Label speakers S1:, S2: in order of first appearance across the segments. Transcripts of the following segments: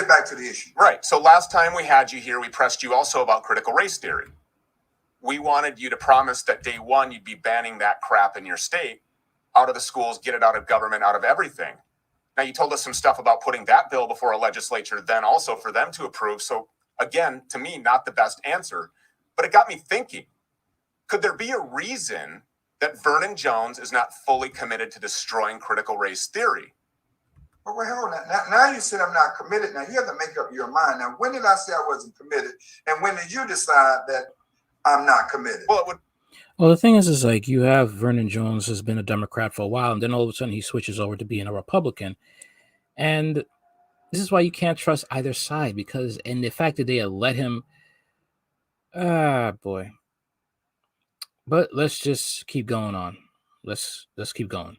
S1: get back to the issue.
S2: Right. So last time we had you here, we pressed you also about critical race theory. We wanted you to promise that day one you'd be banning that crap in your state, out of the schools, get it out of government, out of everything. Now, you told us some stuff about putting that bill before a legislature, then also for them to approve. So again, to me, not the best answer, but it got me thinking, could there be a reason that Vernon Jones is not fully committed to destroying critical race theory?
S1: Well, wait, hold on. Now you said I'm not committed. Now you have to make up your mind. Now, when did I say I wasn't committed? And when did you decide that I'm not committed?
S3: Well, the thing is like you have Vernon Jones has been a Democrat for a while, and then all of a sudden he switches over to being a Republican. And this is why you can't trust either side, because and the fact that they let him, boy. But let's just keep going on. Let's keep going.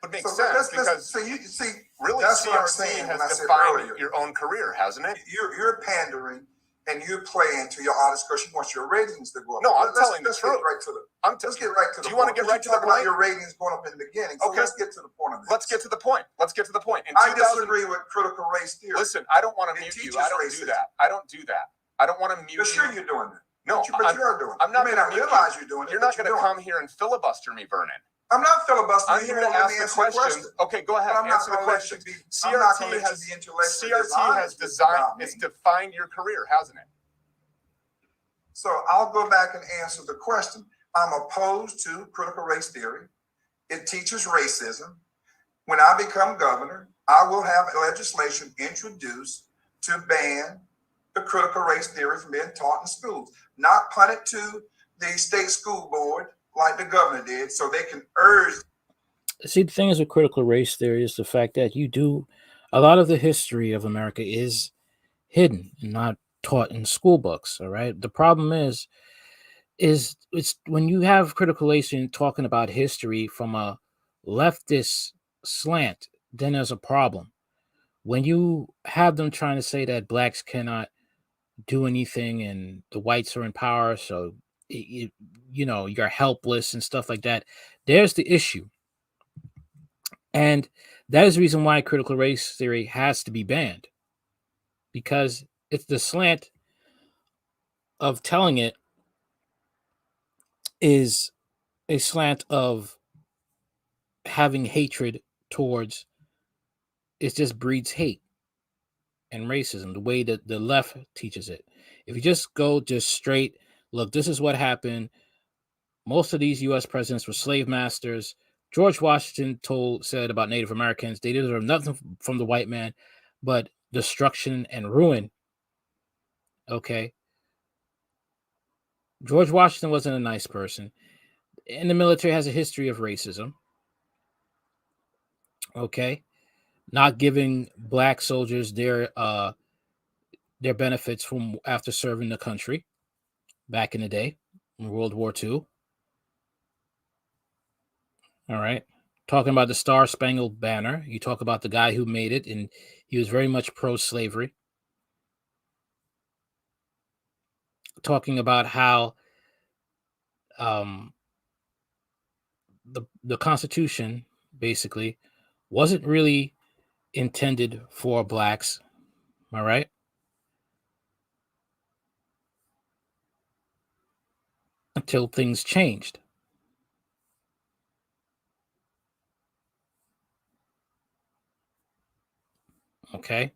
S2: It makes sense because
S1: you see,
S2: really
S1: that's what I'm
S2: CRT
S1: saying
S2: has defined your own career, hasn't it?
S1: You're pandering and you're playing to your audience because you want your ratings to go up.
S2: No, I'm telling the truth.
S1: Let's get right to the point.
S2: Do you want to get right to the point?
S1: About your ratings going up in the beginning. So let's get to the point of this.
S2: Let's get to the point.
S1: I disagree with critical race theory.
S2: Listen, I don't want to mute you. I don't do that. I don't want to mute you.
S1: But sure you're doing that.
S2: No,
S1: but you are doing it.
S2: I'm not
S1: you may not realize you're doing it.
S2: You're not going to come here and filibuster me, Vernon.
S1: I'm not filibustering.
S2: I'm here to ask the question. Okay, go ahead. Answer the question. CRT has designed, it's defined your career, hasn't it?
S1: So I'll go back and answer the question. I'm opposed to critical race theory. It teaches racism. When I become governor, I will have legislation introduced to ban the critical race theory from being taught in schools, not punt it to the state school board like the governor did, so they can urge.
S3: See, the thing is with critical race theory is the fact that a lot of the history of America is hidden and not taught in school books. All right. The problem is it's when you have critical race theory talking about history from a leftist slant, then there's a problem. When you have them trying to say that blacks cannot do anything and the whites are in power, so you're helpless and stuff like that, there's the issue. And that is the reason why critical race theory has to be banned, because it's the slant of telling it is a slant of having hatred towards, it just breeds hate and racism, the way that the left teaches it. If you just go just straight, look, this is what happened. Most of these U.S. presidents were slave masters. George Washington said about Native Americans, they deserve nothing from the white man but destruction and ruin. Okay. George Washington wasn't a nice person. And the military has a history of racism. Okay. Not giving black soldiers their benefits from after serving the country back in the day in World War II. All right. Talking about the Star Spangled Banner. You talk about the guy who made it, and he was very much pro-slavery. Talking about how the Constitution basically wasn't really intended for blacks. All right. Until things changed. Okay.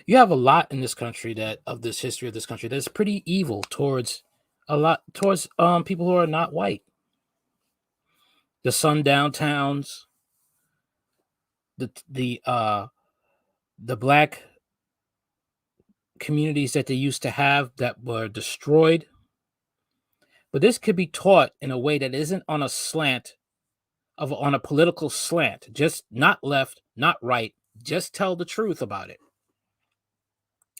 S3: You have a lot in this country of this history of this country that's pretty evil towards people who are not white. The sundown towns, the black communities that they used to have that were destroyed. But this could be taught in a way that isn't on a slant on a political slant, just not left, not right, just tell the truth about it.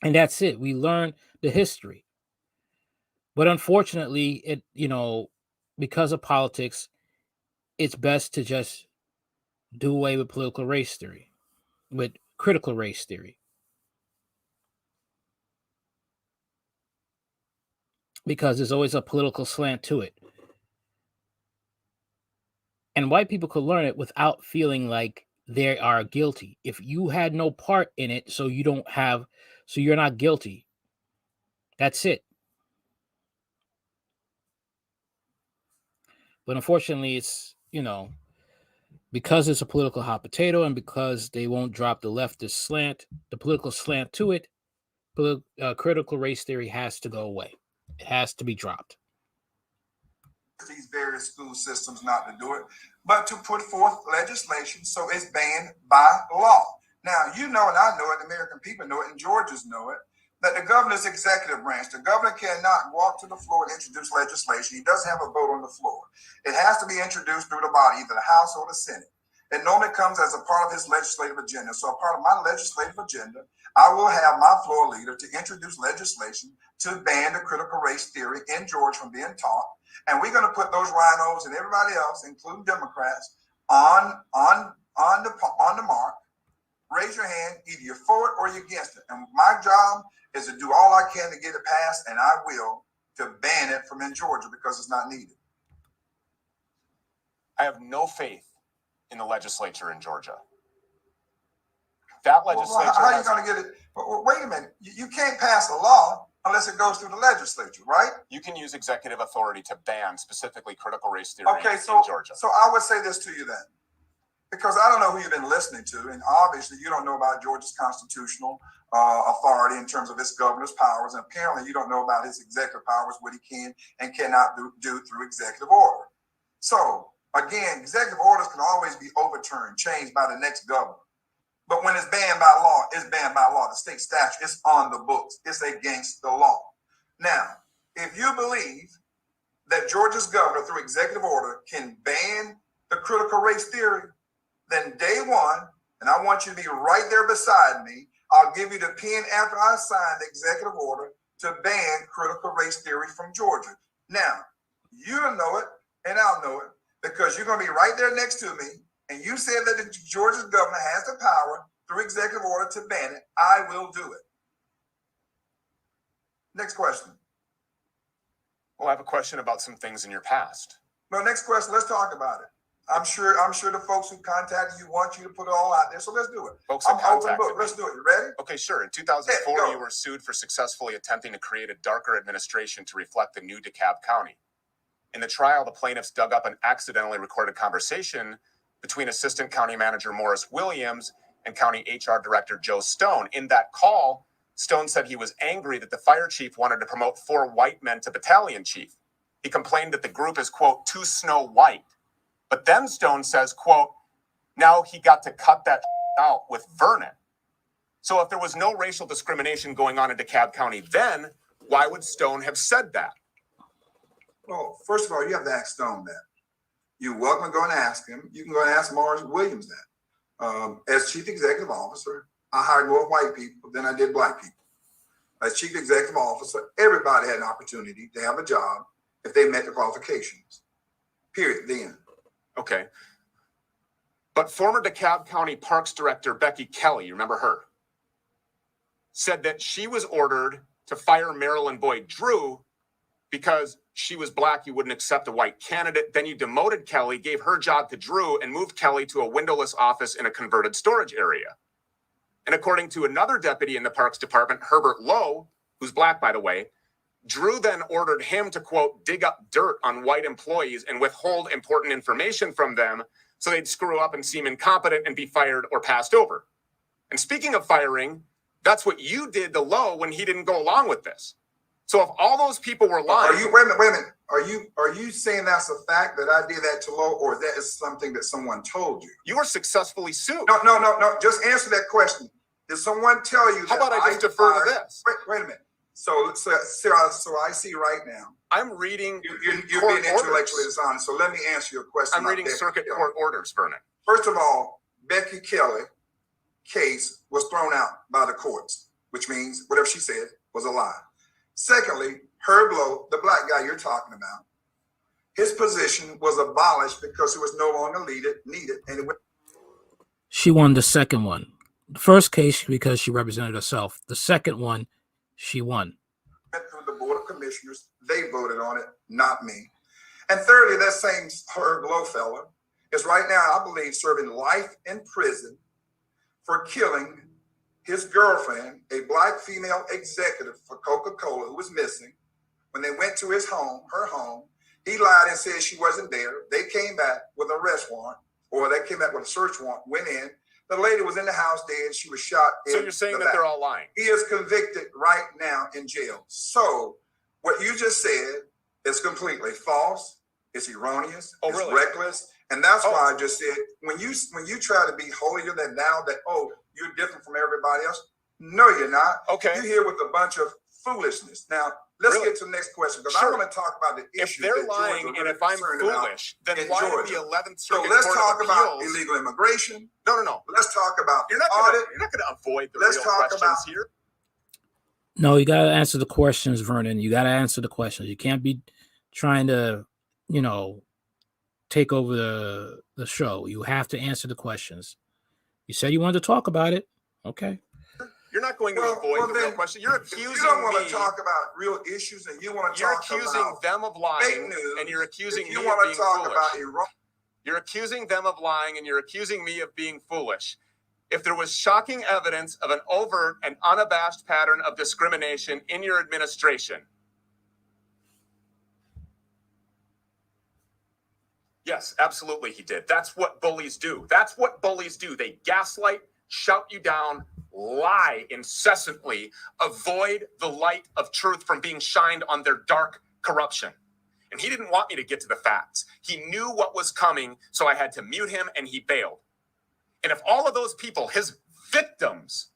S3: And that's it. We learn the history. But unfortunately, because of politics, it's best to just do away with critical race theory. Because there's always a political slant to it. And white people could learn it without feeling like they are guilty. If you had no part in it, so you don't have So you're not guilty. That's it. But unfortunately, it's, because it's a political hot potato and because they won't drop the leftist slant, the political slant to it, critical race theory has to go away. It has to be dropped.
S1: These various school systems not to do it, but to put forth legislation so it's banned by law. Now, you know, and I know it, the American people know it, and Georgians know it, that the governor's executive branch, the governor cannot walk to the floor and introduce legislation. He doesn't have a vote on the floor. It has to be introduced through the body, either the House or the Senate. It normally comes as a part of his legislative agenda. So a part of my legislative agenda, I will have my floor leader to introduce legislation to ban the critical race theory in Georgia from being taught. And we're going to put those rhinos and everybody else, including Democrats, on the mark. Raise your hand, either you're for it or you're against it. And my job is to do all I can to get it passed, and I will, to ban it from in Georgia because it's not needed.
S2: I have no faith in the legislature in Georgia. That legislature.
S1: How are you going to get it? Well, wait a minute. You can't pass a law unless it goes through the legislature, right?
S2: You can use executive authority to ban specifically critical race theory in Georgia.
S1: So I would say this to you then, because I don't know who you've been listening to, and obviously you don't know about Georgia's constitutional authority in terms of its governor's powers, and apparently you don't know about his executive powers, what he can and cannot do through executive order. So again, executive orders can always be overturned, changed by the next governor. But when it's banned by law, it's banned by law. The state statute is on the books. It's against the law. Now, if you believe that Georgia's governor, through executive order, can ban the critical race theory, then day one, and I want you to be right there beside me, I'll give you the pen after I sign the executive order to ban critical race theory from Georgia. Now, you'll know it, and I'll know it, because you're going to be right there next to me, and you said that the Georgia's governor has the power through executive order to ban it. I will do it. Next question.
S2: Well, I have a question about some things in your past.
S1: No, next question. Let's talk about it. I'm sure the folks who contacted you want you to put it all out there. So let's do it.
S2: Folks
S1: I'm
S2: have
S1: open
S2: contacted
S1: book.
S2: me.
S1: Let's do it. You ready?
S2: Okay, sure. In 2004,
S1: Go.
S2: you were sued for successfully attempting to create a darker administration to reflect the new DeKalb County. In the trial, the plaintiffs dug up an accidentally recorded conversation between Assistant County Manager Morris Williams and County HR Director Joe Stone. In that call, Stone said he was angry that the fire chief wanted to promote 4 white men to battalion chief. He complained that the group is, quote, too snow white. But then Stone says, quote, now he got to cut that out with Vernon. So if there was no racial discrimination going on in DeKalb County then, why would Stone have said that?
S1: Well, first of all, you have to ask Stone that. You're welcome to go and ask him. You can go and ask Morris Williams that. As chief executive officer, I hired more white people than I did black people. As chief executive officer, everybody had an opportunity to have a job if they met the qualifications. Period. The end.
S2: Okay. But former DeKalb County Parks Director Becky Kelly, you remember her, said that she was ordered to fire Marilyn Boyd Drew because she was black, you wouldn't accept a white candidate. Then you demoted Kelly, gave her job to Drew, and moved Kelly to a windowless office in a converted storage area. And according to another deputy in the Parks Department, Herbert Lowe, who's black, by the way, Drew then ordered him to, quote, dig up dirt on white employees and withhold important information from them so they'd screw up and seem incompetent and be fired or passed over. And speaking of firing, that's what you did to Lowe when he didn't go along with this. So if all those people were lying...
S1: Wait a minute. Are you saying that's a fact that I did that to Lowe, or that is something that someone told you?
S2: You were successly sued.
S1: No. Just answer that question. Did someone tell you
S2: How
S1: that
S2: about I just defer to this?
S1: Wait a minute. So I see right now.
S2: I'm reading.
S1: You're being intellectually dishonest. So let me answer your question.
S2: I'm reading circuit court orders, Vernon.
S1: First of all, Becky Kelly case was thrown out by the courts, which means whatever she said was a lie. Secondly, Herb Lowe, the black guy you're talking about, his position was abolished because it was no longer needed, and it went.
S3: She won the second one. The first case because she represented herself. The second one, she won.
S1: Through the Board of Commissioners, they voted on it, not me. And thirdly, that same Herb Lowe fella is right now, I believe, serving life in prison for killing his girlfriend, a black female executive for Coca-Cola who was missing, when they went to his home, her home, he lied and said she wasn't there. They came back with an arrest warrant, or they came back with a search warrant, went in. The lady was in the house dead. She was shot.
S2: So you're saying that they're all lying?
S1: He is convicted right now in jail. So what you just said is completely false. It's erroneous.
S2: Oh,
S1: it's
S2: really?
S1: reckless. And that's why I just said, when you try to be holier than thou, that, oh, you're different from everybody else. No, you're not.
S2: Okay.
S1: You're here with a bunch of foolishness. Now, let's get to the next question, because I want to talk about the
S2: If
S1: issues
S2: they're
S1: that
S2: lying,
S1: Georgia
S2: and
S1: really
S2: if I'm
S1: concerned
S2: foolish,
S1: about
S2: then
S1: in
S2: why
S1: Georgia.
S2: the 11th
S1: So
S2: Circuit
S1: let's
S2: Court
S1: talk
S2: of
S1: about
S2: Appeals?
S1: illegal immigration.
S2: No.
S1: Let's talk about
S2: You're
S1: the
S2: not
S1: audit.
S2: going to avoid the
S1: Let's
S2: real
S1: talk
S2: questions
S1: about
S2: here.
S3: No, you got to answer the questions, Vernon. You got to answer the questions. You can't be trying to, take over the show. You have to answer the questions. You said you wanted to talk about it. Okay.
S2: You're not going to avoid the real question. You're accusing
S1: you don't want
S2: me.
S1: to talk about real issues, and you want to
S2: You're
S1: talk
S2: accusing
S1: about
S2: them of lying,
S1: fake news,
S2: and you're accusing
S1: if
S2: me
S1: you
S2: of
S1: want
S2: being
S1: to talk
S2: foolish.
S1: about Iran.
S2: You're accusing them of lying, and you're accusing me of being foolish. If there was shocking evidence of an overt and unabashed pattern of discrimination in your administration, yes, absolutely he did. That's what bullies do. That's what bullies do. They gaslight, shout you down, lie incessantly, avoid the light of truth from being shined on their dark corruption. And he didn't want me to get to the facts. He knew what was coming, so I had to mute him, and he bailed. And if all of those people, his victims,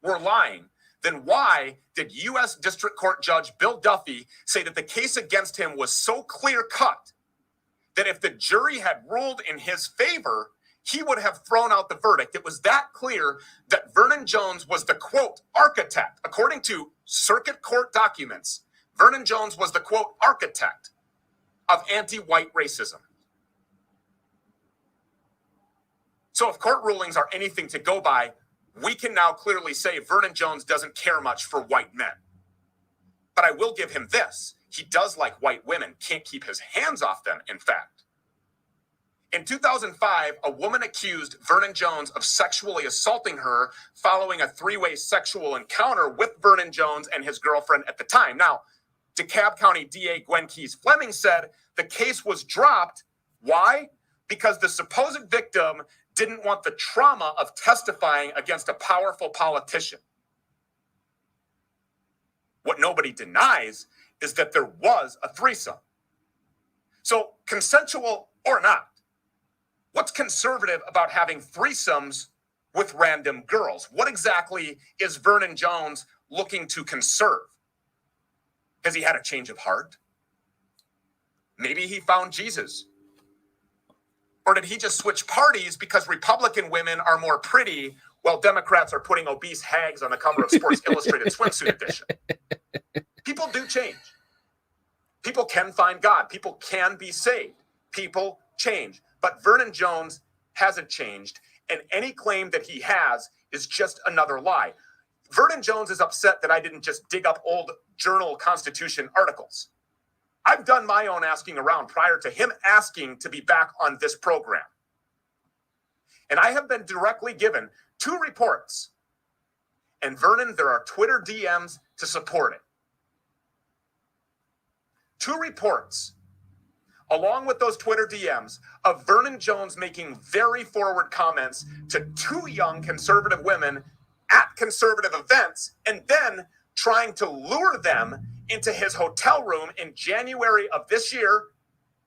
S2: were lying, then why did U.S. District Court Judge Bill Duffy say that the case against him was so clear-cut that if the jury had ruled in his favor, he would have thrown out the verdict? It was that clear that Vernon Jones was the, quote, architect. According to circuit court documents, Vernon Jones was the, quote, architect of anti-white racism. So if court rulings are anything to go by, we can now clearly say Vernon Jones doesn't care much for white men. But I will give him this. He does like white women, can't keep his hands off them, in fact. In 2005, a woman accused Vernon Jones of sexually assaulting her following a three-way sexual encounter with Vernon Jones and his girlfriend at the time. Now, DeKalb County DA Gwen Keyes Fleming said the case was dropped. Why? Because the supposed victim didn't want the trauma of testifying against a powerful politician. What nobody denies is that there was a threesome. So, consensual or not, what's conservative about having threesomes with random girls? What exactly is Vernon Jones looking to conserve? Has he had a change of heart? Maybe he found Jesus. Or did he just switch parties because Republican women are more pretty while Democrats are putting obese hags on the cover of Sports Illustrated Swimsuit Edition? People do change. People can find God. People can be saved. People change. But Vernon Jones hasn't changed, and any claim that he has is just another lie. Vernon Jones is upset that I didn't just dig up old Journal-Constitution articles. I've done my own asking around prior to him asking to be back on this program. And I have been directly given 2 reports. And Vernon, there are Twitter DMs to support it. 2 reports, along with those Twitter DMs, of Vernon Jones making very forward comments to 2 young conservative women at conservative events, and then trying to lure them into his hotel room in January of this year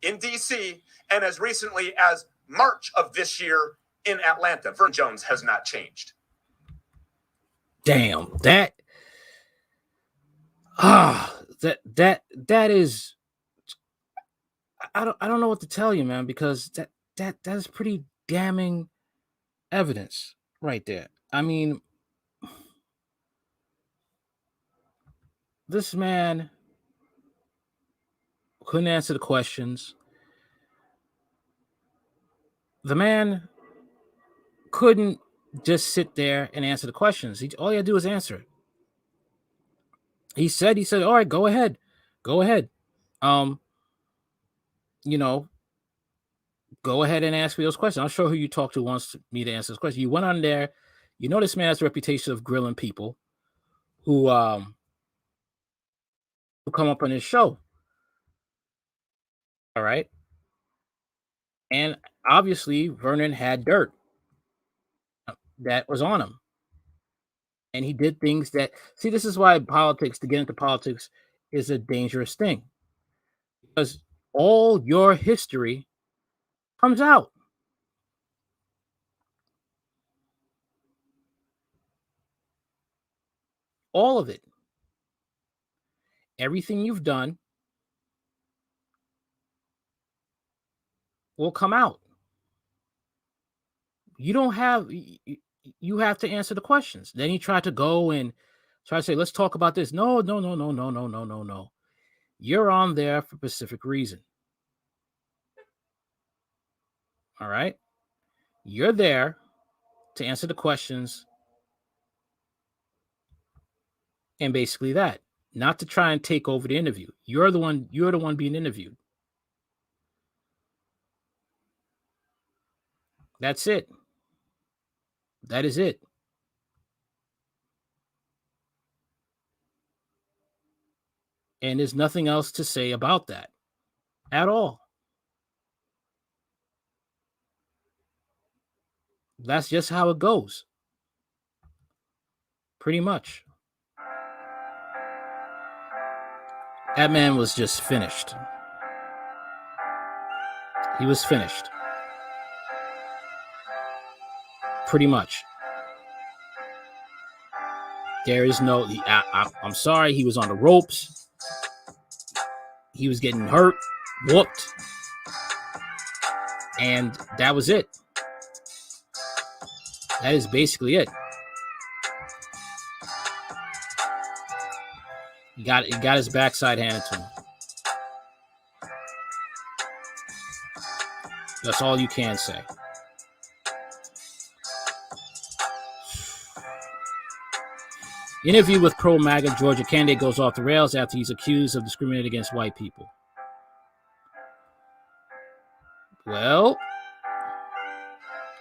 S2: in D.C. and as recently as March of this year in Atlanta. Vernon Jones has not changed.
S3: Damn, that is, I don't know what to tell you, man, because that is pretty damning evidence right there. I mean, this man couldn't answer the questions. The man couldn't just sit there and answer the questions. All he had to do was answer it. He said, all right, go ahead. Go ahead. Go ahead and ask me those questions. I'm sure who you talked to wants me to answer this question. You went on there, You know, this man has a reputation of grilling people who come up on his show. All right. And obviously, Vernon had dirt that was on him. And he did things that, see, this is why politics, to get into politics, is a dangerous thing. Because all your history comes out. All of it. Everything you've done will come out. You don't have, you have to answer the questions. Then he tried to go and try to say, let's talk about this. No. You're on there for a specific reason. All right. You're there to answer the questions. And basically that, not to try and take over the interview. You're the one being interviewed. That's it. That is it. And there's nothing else to say about that at all. That's just how it goes. Pretty much. That man was just finished. He was finished. Pretty much. There is no, I'm sorry, he was on the ropes. He was getting hurt, whooped. And that was it. That is basically it. He got his backside handed to him. That's all you can say. Interview with pro-MAGA Georgia candidate goes off the rails after he's accused of discriminating against white people. Well,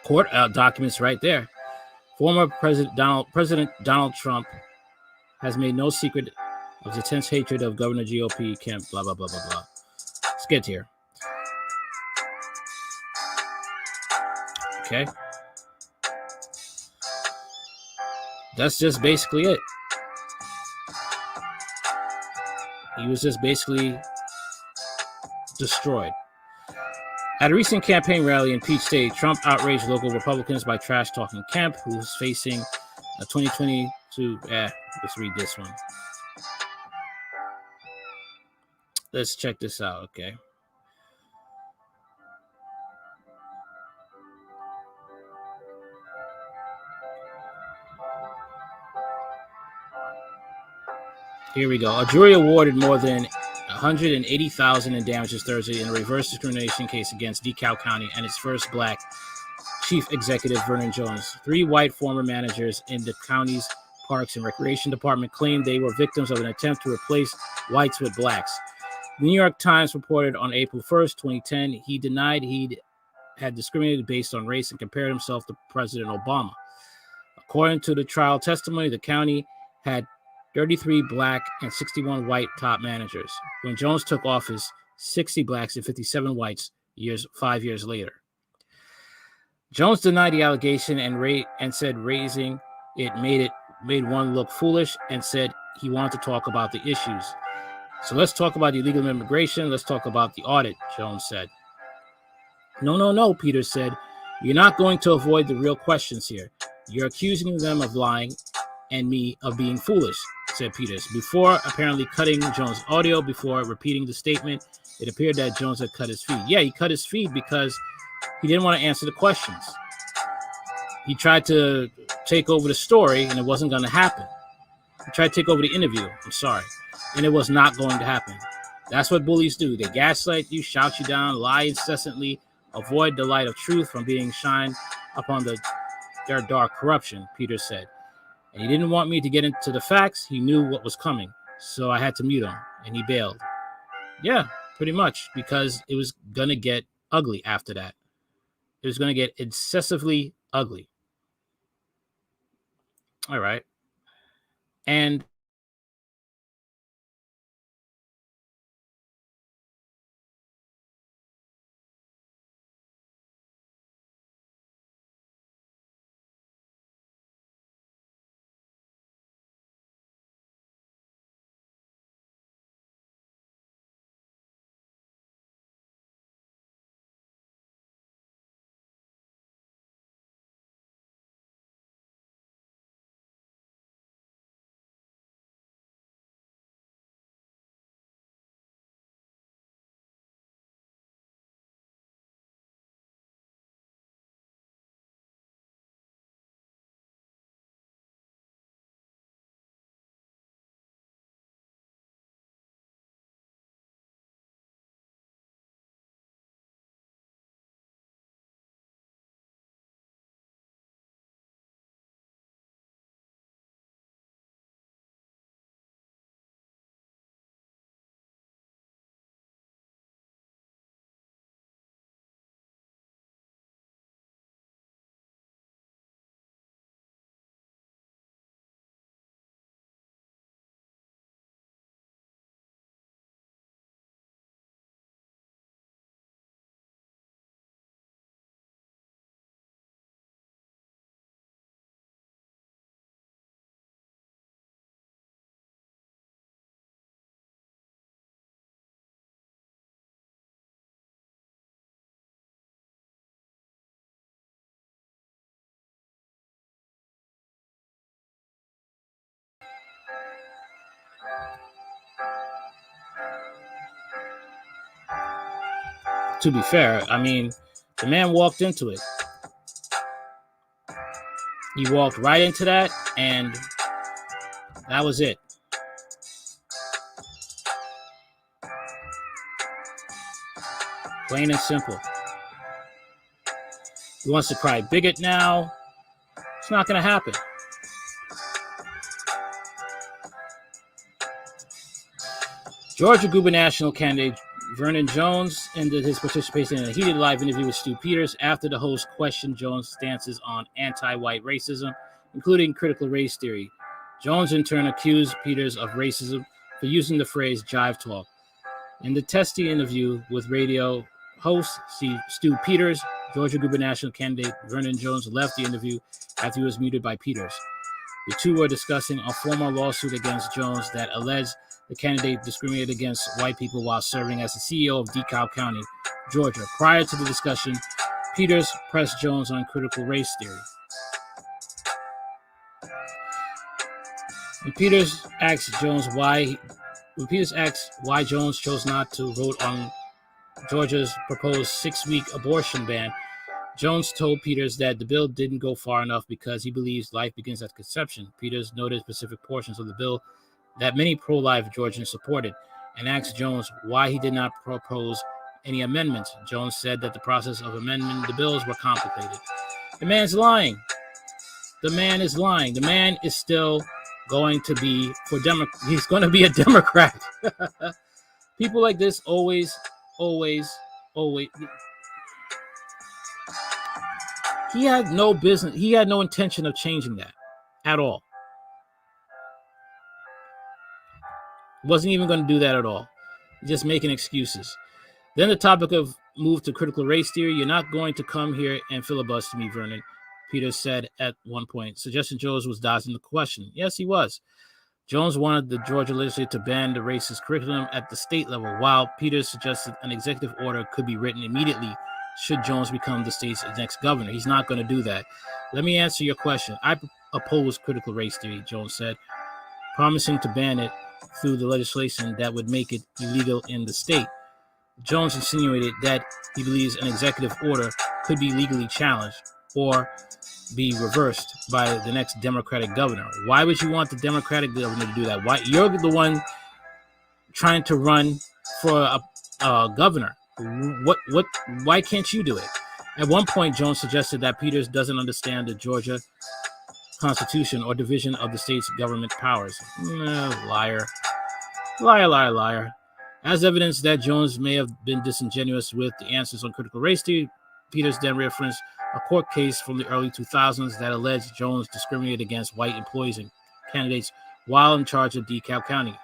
S3: court documents right there. Former President Donald Trump has made no secret of his intense hatred of Governor GOP Kemp, blah, blah, blah, blah, blah. Let's get here. Okay. That's just basically it. He was just basically destroyed. At a recent campaign rally in Peach State, Trump outraged local Republicans by trash-talking Kemp, who's facing a 2022... let's read this one. Let's check this out, okay? Here we go. A jury awarded more than $180,000 in damages Thursday in a reverse discrimination case against DeKalb County and its first black chief executive, Vernon Jones. 3 white former managers in the county's Parks and Recreation Department claimed they were victims of an attempt to replace whites with blacks. The New York Times reported on April 1st, 2010, he denied he had discriminated based on race and compared himself to President Obama. According to the trial testimony, the county had 33 black and 61 white top managers. When Jones took office, 60 blacks and 57 whites 5 years later. Jones denied the allegation and said raising it made one look foolish and said he wanted to talk about the issues. So let's talk about illegal immigration. Let's talk about the audit, Jones said. No, Peters said. You're not going to avoid the real questions here. You're accusing them of lying and me of being foolish, said Peters. Before apparently cutting Jones' audio before repeating the statement, it appeared that Jones had cut his feed. Yeah, he cut his feed because he didn't want to answer the questions. He tried to take over the story, and it wasn't going to happen. He tried to take over the interview. I'm sorry. And it was not going to happen. That's what bullies do. They gaslight you, shout you down, lie incessantly, avoid the light of truth from being shined upon their dark corruption, Peters said. And he didn't want me to get into the facts. He knew what was coming. So I had to mute him, and he bailed. Yeah, pretty much, because it was going to get ugly after that. It was going to get excessively ugly. All right. And to be fair, I mean, the man walked into it. He walked right into that, and that was it. Plain and simple. He wants to cry bigot now. It's not going to happen. Georgia gubernatorial candidate Vernon Jones ended his participation in a heated live interview with Stu Peters after the host questioned Jones' stances on anti-white racism, including critical race theory. Jones in turn accused Peters of racism for using the phrase jive talk. In the testy interview with radio host Stu Peters, Georgia gubernatorial candidate Vernon Jones left the interview after he was muted by Peters. The two were discussing a former lawsuit against Jones that alleged the candidate discriminated against white people while serving as the CEO of DeKalb County, Georgia. Prior to the discussion, Peters pressed Jones on critical race theory. When Peters asked why Jones chose not to vote on Georgia's proposed 6-week abortion ban, Jones told Peters that the bill didn't go far enough because he believes life begins at conception. Peters noted specific portions of the bill that many pro-life Georgians supported and asked Jones why he did not propose any amendments. Jones said that the process of amending the bills were complicated. The man's lying. The man is lying. The man is still going to be he's going to be a Democrat. People like this always. He had no business. He had no intention of changing that at all. Wasn't even going to do that at all. Just making excuses. Then the topic of move to critical race theory. You're not going to come here and filibuster me, Vernon, Peters said at one point, suggesting Jones was dodging the question. Yes, he was. Jones wanted the Georgia legislature to ban the racist curriculum at the state level, while Peters suggested an executive order could be written immediately should Jones become the state's next governor. He's not going to do that. Let me answer your question. I oppose critical race theory, Jones said, promising to ban it through the legislation that would make it illegal in the state. Jones insinuated that he believes an executive order could be legally challenged or be reversed by the next Democratic governor. Why would you want the Democratic governor to do that? Why? You're the one trying to run for a governor. Why can't you do it? At one point, Jones suggested that Peters doesn't understand the Georgia Constitution or division of the state's government powers. Liar. As evidence that Jones may have been disingenuous with the answers on critical race theory, Peters then referenced a court case from the early 2000s that alleged Jones discriminated against white employees and candidates while in charge of DeKalb County,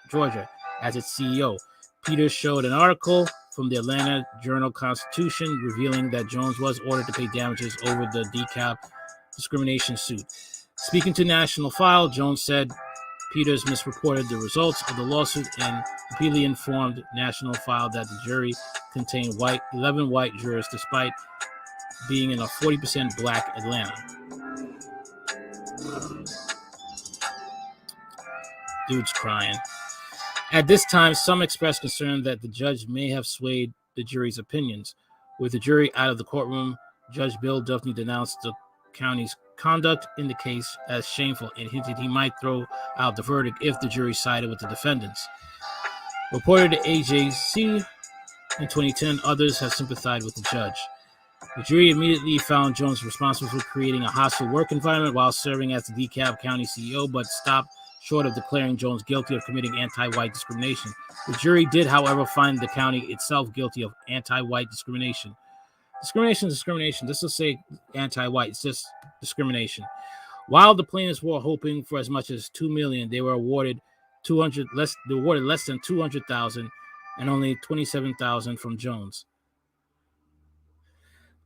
S3: Georgia, as its CEO. Peters showed an article from the Atlanta Journal-Constitution revealing that Jones was ordered to pay damages over the DeKalb discrimination suit. Speaking to National File, Jones said Peters misreported the results of the lawsuit and repeatedly informed National File that the jury contained 11 white jurors despite being in a 40% black Atlanta. Dude's crying. At this time, some expressed concern that the judge may have swayed the jury's opinions. With the jury out of the courtroom, Judge Bill Duffy denounced the county's conduct in the case as shameful and hinted he might throw out the verdict if the jury sided with the defendants. Reported to AJC in 2010, others have sympathized with the judge. The jury immediately found Jones responsible for creating a hostile work environment while serving as the DeKalb County CEO, but stopped short of declaring Jones guilty of committing anti-white discrimination. The jury did, however, find the county itself guilty of anti-white discrimination. Discrimination is discrimination. This will say anti-white. It's just discrimination. While the plaintiffs were hoping for as much as $2 million, they were awarded less than $200,000 and only $27,000 from Jones.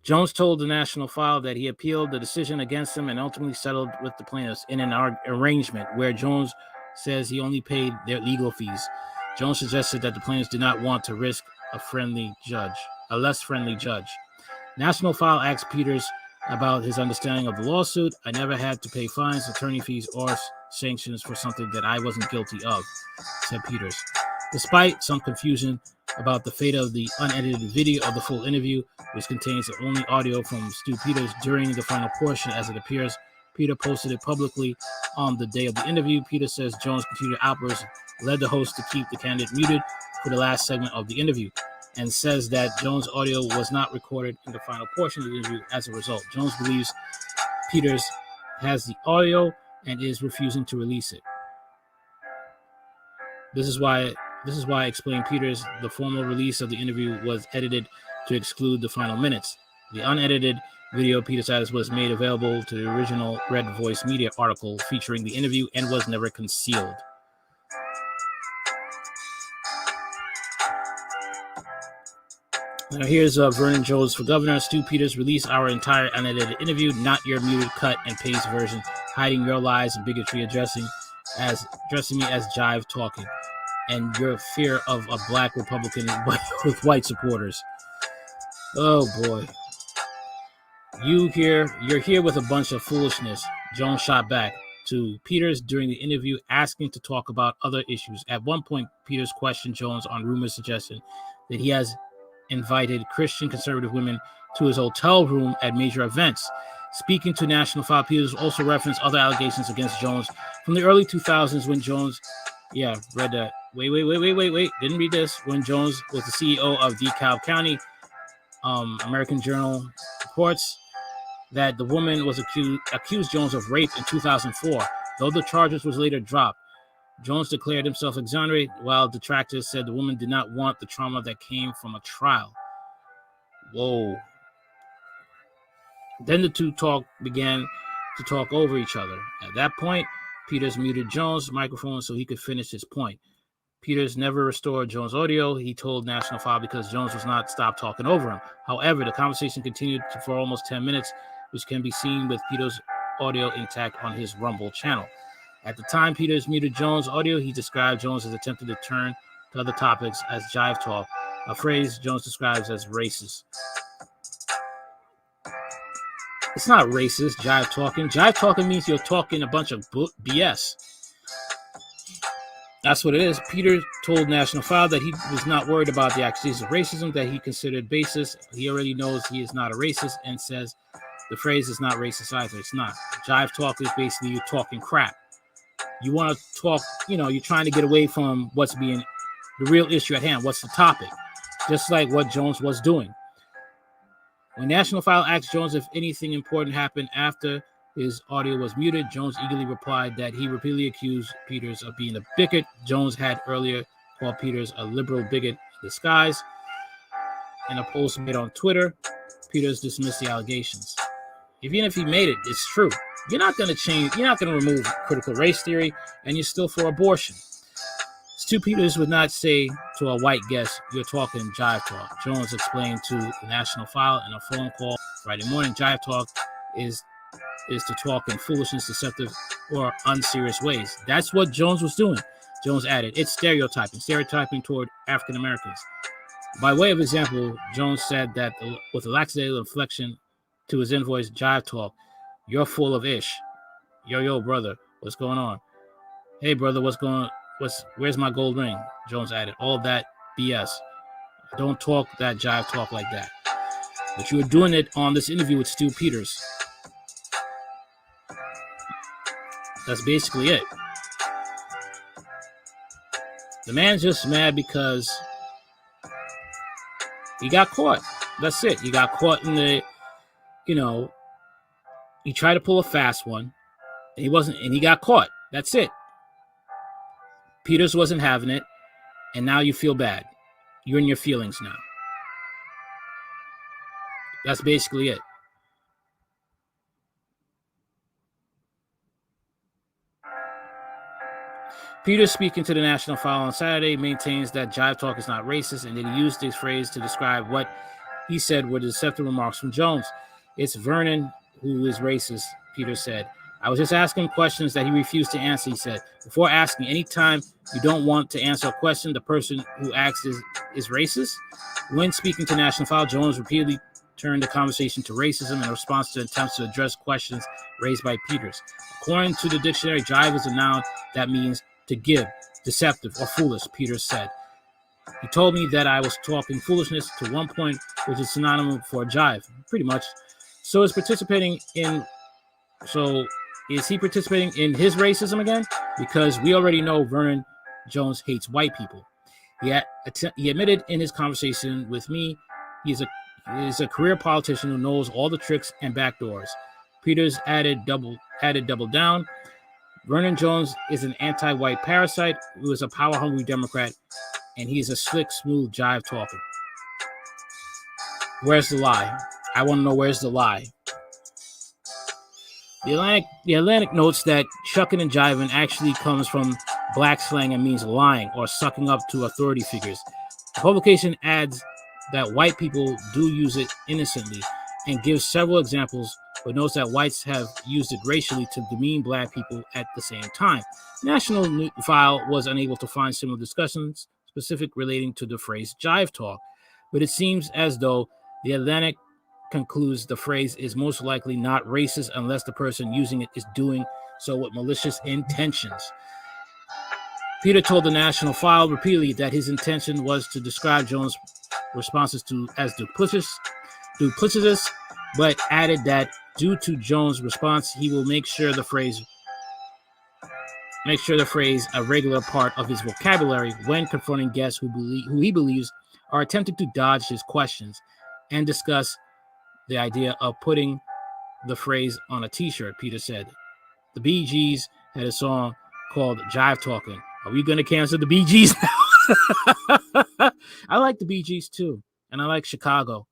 S3: Jones told the National File that he appealed the decision against him and ultimately settled with the plaintiffs in an arrangement where Jones says he only paid their legal fees. Jones suggested that the plaintiffs did not want to risk a less friendly judge. National File asked Peters about his understanding of the lawsuit. I never had to pay fines, attorney fees, or sanctions for something that I wasn't guilty of, said Peters. Despite some confusion about the fate of the unedited video of the full interview, which contains only audio from Stu Peters during the final portion as it appears, Peter posted it publicly on the day of the interview. Peter says Jones' continued outbursts led the host to keep the candidate muted for the last segment of the interview, and says that Jones' audio was not recorded in the final portion of the interview as a result. Jones believes Peters has the audio and is refusing to release it. This is why I explained Peters. The formal release of the interview was edited to exclude the final minutes. The unedited video Peters says was made available to the original Red Voice Media article featuring the interview and was never concealed. Now here's Vernon Jones for governor. Stu Peters, release our entire unedited interview, not your muted cut and paste version, hiding your lies and bigotry, addressing me as jive talking, and your fear of a black Republican with white supporters. Oh boy. You're here with a bunch of foolishness, Jones shot back to Peters during the interview, asking to talk about other issues. At one point, Peters questioned Jones on rumors suggesting that he has invited Christian conservative women to his hotel room at major events. Speaking to National File, Peters also referenced other allegations against Jones from the early 2000s when Jones, read that. Wait, didn't read this. When Jones was the CEO of DeKalb County, American Journal reports that the woman was accused Jones of rape in 2004, though the charges was later dropped. Jones declared himself exonerated, while detractors said the woman did not want the trauma that came from a trial. Whoa. Then the two began to talk over each other. At that point, Peters muted Jones' microphone so he could finish his point. Peters never restored Jones' audio, he told National File, because Jones was not stopped talking over him. However, the conversation continued for almost 10 minutes, which can be seen with Peters' audio intact on his Rumble channel. At the time Peters muted Jones' audio, he described Jones as attempting to turn to other topics as jive talk, a phrase Jones describes as racist. It's not racist, jive talking. Jive talking means you're talking a bunch of BS. That's what it is. Peter told National File that he was not worried about the accusations of racism that he considered baseless. He already knows he is not a racist and says the phrase is not racist either. It's not. Jive talk is basically you talking crap. You want to talk, you're trying to get away from what's being the real issue at hand. What's the topic? Just like what Jones was doing. When National File asked Jones if anything important happened after his audio was muted, Jones eagerly replied that he repeatedly accused Peters of being a bigot. Jones had earlier called Peters a liberal bigot in disguise. In a post made on Twitter, Peters dismissed the allegations. Even if he made it, it's true. You're not going to change. You're not going to remove critical race theory, and you're still for abortion. Stu Peters would not say to a white guest, "You're talking jive talk." Jones explained to the National File in a phone call Friday morning, jive talk is to talk in foolishness, deceptive, or unserious ways. That's what Jones was doing. Jones added, "It's stereotyping toward African Americans." By way of example, Jones said that with a lackadaisical inflection to his invoice, jive talk, "You're full of ish." Yo, brother, what's going on? Hey, brother, where's my gold ring? Jones added, "All of that BS. Don't talk that jive talk like that." But you were doing it on this interview with Stu Peters. That's basically it. The man's just mad because he got caught. That's it. He got caught in the, he tried to pull a fast one, and he got caught. That's it. Peters wasn't having it, and now you feel bad. You're in your feelings now. That's basically it. Peters, speaking to the National File on Saturday, maintains that jive talk is not racist and that he used this phrase to describe what he said were deceptive remarks from Jones. "It's Vernon who is racist," Peters said. "I was just asking questions that he refused to answer," he said. "Before asking, anytime you don't want to answer a question, the person who asks is racist?" When speaking to National File, Jones repeatedly turned the conversation to racism in response to attempts to address questions raised by Peters. According to the dictionary, jive is a noun that means to give, deceptive, or foolish, Peters said. "He told me that I was talking foolishness to one point, which is synonymous for jive." Pretty much. So is he participating in his racism again? Because we already know Vernon Jones hates white people. He admitted in his conversation with me he's a career politician who knows all the tricks and backdoors. Peters added double down. Vernon Jones is an anti-white parasite who is a power-hungry Democrat, and he's a slick, smooth jive talker. Where's the lie? I want to know where's the lie. The Atlantic notes that shucking and jiving actually comes from black slang and means lying or sucking up to authority figures. The publication adds that white people do use it innocently and gives several examples, but notes that whites have used it racially to demean black people at the same time. National File was unable to find similar discussions specific relating to the phrase jive talk, but it seems as though the Atlantic concludes the phrase is most likely not racist unless the person using it is doing so with malicious intentions. Peter told the National File repeatedly that his intention was to describe Jones' responses as duplicitous, but added that due to Jones' response, he will make sure the phrase a regular part of his vocabulary when confronting guests who he believes are attempting to dodge his questions, and discuss the idea of putting the phrase on a t-shirt, Peter said. The Bee Gees had a song called Jive Talking. Are we going to cancel the Bee Gees now? I like the Bee Gees too, and I like Chicago.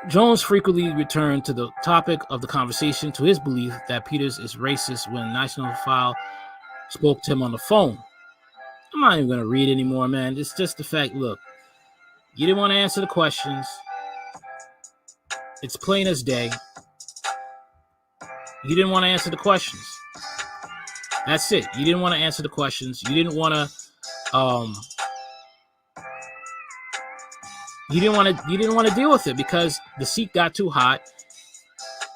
S3: Jones frequently returned to the topic of the conversation to his belief that Peters is racist when National File spoke to him on the phone. I'm not even going to read anymore, man. It's just the fact, look, you didn't want to answer the questions. It's plain as day. You didn't want to answer the questions. That's it. You didn't want to answer the questions. You didn't want to deal with it because the seat got too hot.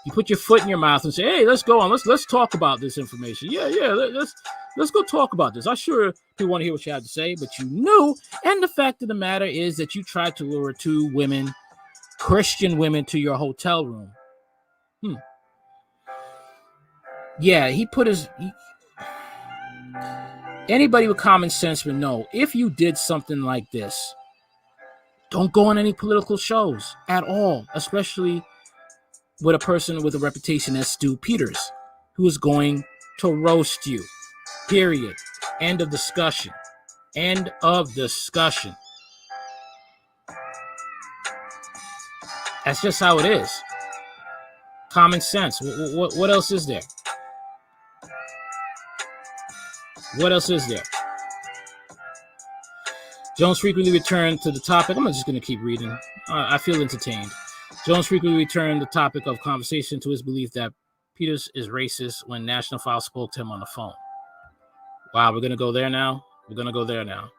S3: You put your foot in your mouth and say, "Hey, let's go on. Let's talk about this information." Yeah. Let's go talk about this. I sure do want to hear what you have to say, but you knew. And the fact of the matter is that you tried to lure two women, Christian women, to your hotel room. Yeah, anybody with common sense would know if you did something like this, don't go on any political shows at all, especially with a person with a reputation as Stu Peters, who is going to roast you. Period. End of discussion. End of discussion. That's just how it is. Common sense. What else is there? What else is there? Jones frequently returned to the topic. I'm just going to keep reading. I feel entertained. Jones frequently returned the topic of conversation to his belief that Peters is racist when National File spoke to him on the phone. Wow, we're going to go there now? We're going to go there now.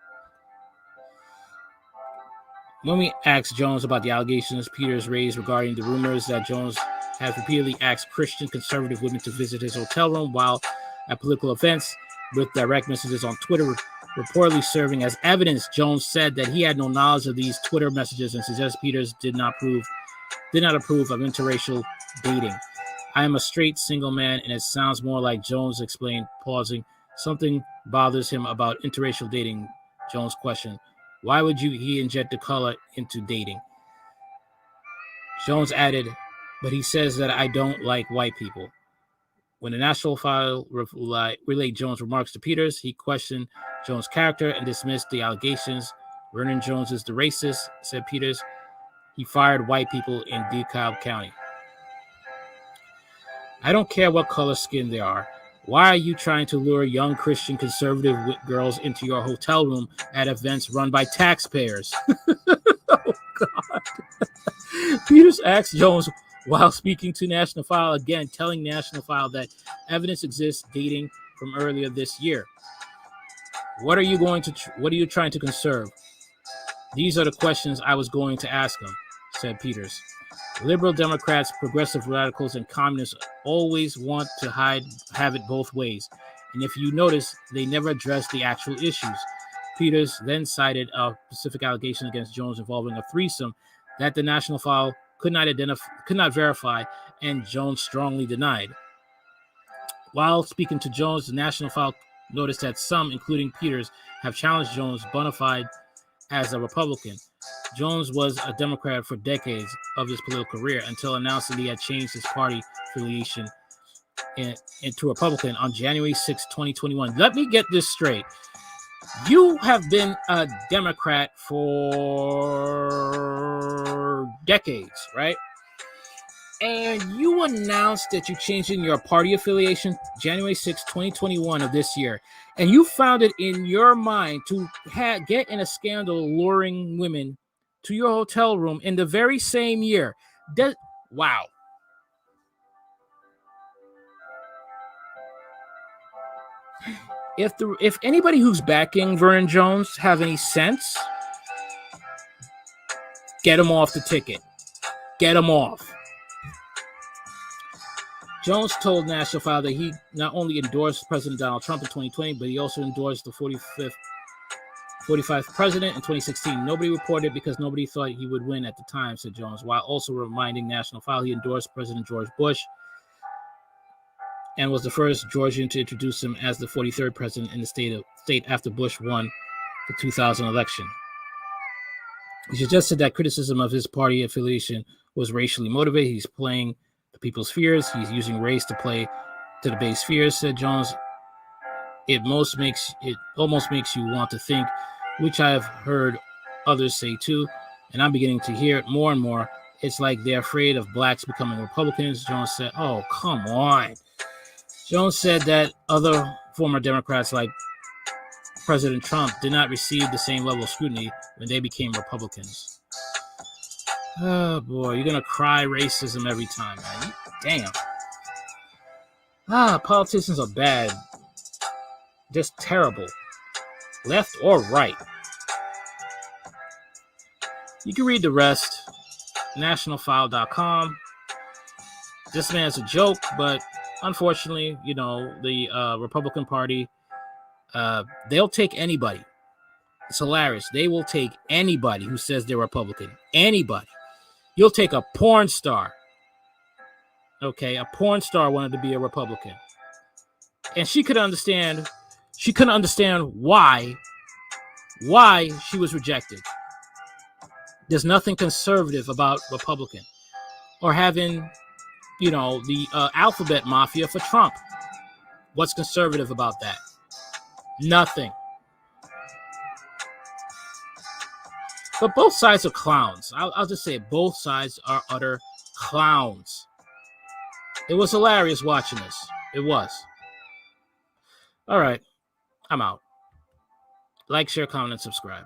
S3: When we asked Jones about the allegations Peters raised regarding the rumors that Jones has repeatedly asked Christian conservative women to visit his hotel room while at political events with direct messages on Twitter reportedly serving as evidence, Jones said that he had no knowledge of these Twitter messages and suggests Peters did not approve of interracial dating. I am a straight single man, and it sounds more like Jones explained, pausing. Something bothers him about interracial dating, Jones questioned. Why would he inject the color into dating? Jones added, but he says that I don't like white people. When the National File relayed Jones' remarks to Peters, he questioned Jones' character and dismissed the allegations. Vernon Jones is the racist, said Peters. He fired white people in DeKalb County. I don't care what color skin they are. Why are you trying to lure young Christian conservative girls into your hotel room at events run by taxpayers? Oh, God. Peters asked Jones while speaking to National File, again telling National File that evidence exists dating from earlier this year. What are you trying to conserve? These are the questions I was going to ask him, said Peters. Liberal Democrats, progressive radicals, and communists always want to have it both ways. And if you notice, they never address the actual issues. Peters then cited a specific allegation against Jones involving a threesome that the National File could not verify, and Jones strongly denied. While speaking to Jones, the National File noticed that some, including Peters, have challenged Jones' bona fide as a Republican. Jones was a Democrat for decades of his political career until announcing he had changed his party affiliation into Republican on January 6, 2021. Let me get this straight. You have been a Democrat for decades, right? And you announced that you changed in your party affiliation January 6, 2021 of this year. And you found it in your mind to get in a scandal luring women to your hotel room in the very same year. Wow. If anybody who's backing Vernon Jones have any sense, get him off the ticket. Get him off. Jones told National File that he not only endorsed President Donald Trump in 2020, but he also endorsed the 45th president in 2016. Nobody reported because nobody thought he would win at the time, said Jones, while also reminding National File he endorsed President George Bush and was the first Georgian to introduce him as the 43rd president in the state after Bush won the 2000 election. He suggested that criticism of his party affiliation was racially motivated. He's playing the people's fears. He's using race to play to the base fears, said Jones. It almost makes you want to think, which I have heard others say too, and I'm beginning to hear it more and more. It's like they're afraid of blacks becoming Republicans. Jones said, oh, come on. Jones said that other former Democrats like President Trump did not receive the same level of scrutiny when they became Republicans. Oh, boy, you're going to cry racism every time, man. Damn. Politicians are bad. Just terrible. Left or right. You can read the rest. Nationalfile.com. This man's a joke, but unfortunately, the Republican Party, they'll take anybody. It's hilarious. They will take anybody who says they're Republican. Anybody. You'll take a porn star. Okay, a porn star wanted to be a Republican. And she couldn't understand why she was rejected. There's nothing conservative about Republican or having, the alphabet mafia for Trump. What's conservative about that? Nothing. But both sides are clowns. I'll just say it. Both sides are utter clowns. It was hilarious watching this. It was. All right. I'm out. Like, share, comment, and subscribe.